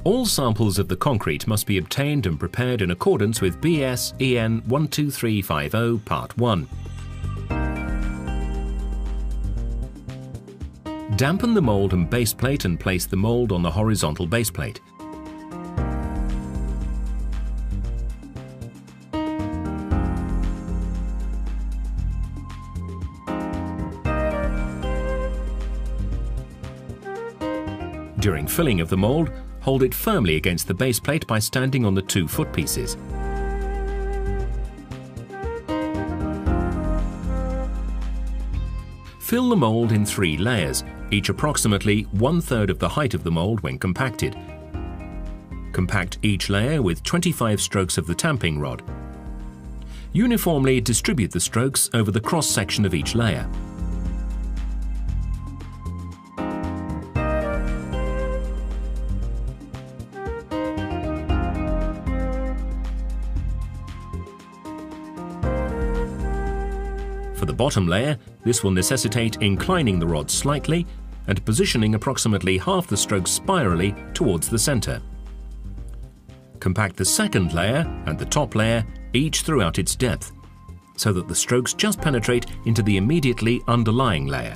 All samples of the concrete must be obtained and prepared in accordance with BS EN 12350 Part 1. Dampen the mould and base plate and place the mould on the horizontal base plate. During filling of the mould, hold it firmly against the base plate by standing on the 2 foot pieces. Fill the mould in 3 layers, each approximately 1/3 of the height of the mould when compacted. Compact each layer with 25 strokes of the tamping rod. Uniformly distribute the strokes over the cross-section of each layer. For the bottom layer, this will necessitate inclining the rod slightly and positioning approximately half the strokes spirally towards the center. Compact the second layer and the top layer each throughout its depth, so that the strokes just penetrate into the immediately underlying layer.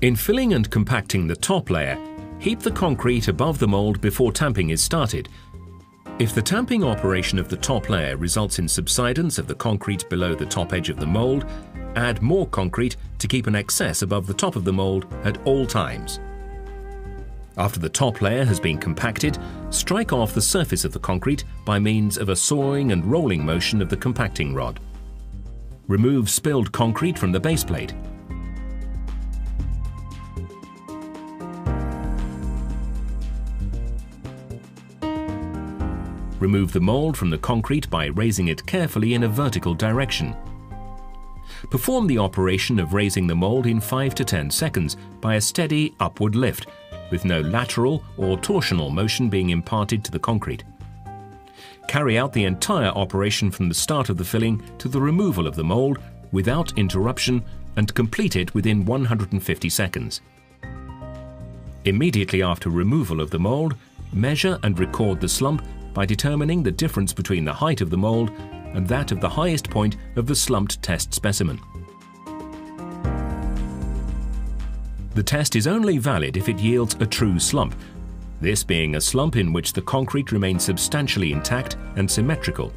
In filling and compacting the top layer, heap the concrete above the mould before tamping is started. If the tamping operation of the top layer results in subsidence of the concrete below the top edge of the mould, add more concrete to keep an excess above the top of the mould at all times. After the top layer has been compacted, strike off the surface of the concrete by means of a sawing and rolling motion of the compacting rod. Remove spilled concrete from the base plate. Remove the mould from the concrete by raising it carefully in a vertical direction. Perform the operation of raising the mould in 5 to 10 seconds by a steady upward lift, with no lateral or torsional motion being imparted to the concrete. Carry out the entire operation from the start of the filling to the removal of the mould without interruption and complete it within 150 seconds. Immediately after removal of the mould, measure and record the slump by determining the difference between the height of the mould and that of the highest point of the slumped test specimen. The test is only valid if it yields a true slump, this being a slump in which the concrete remains substantially intact and symmetrical.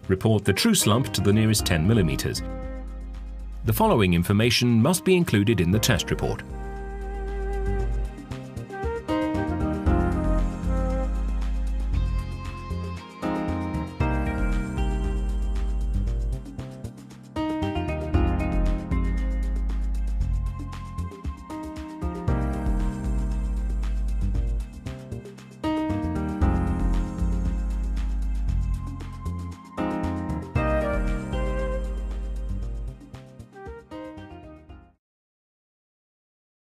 Report the true slump to the nearest 10 mm. The following information must be included in the test report.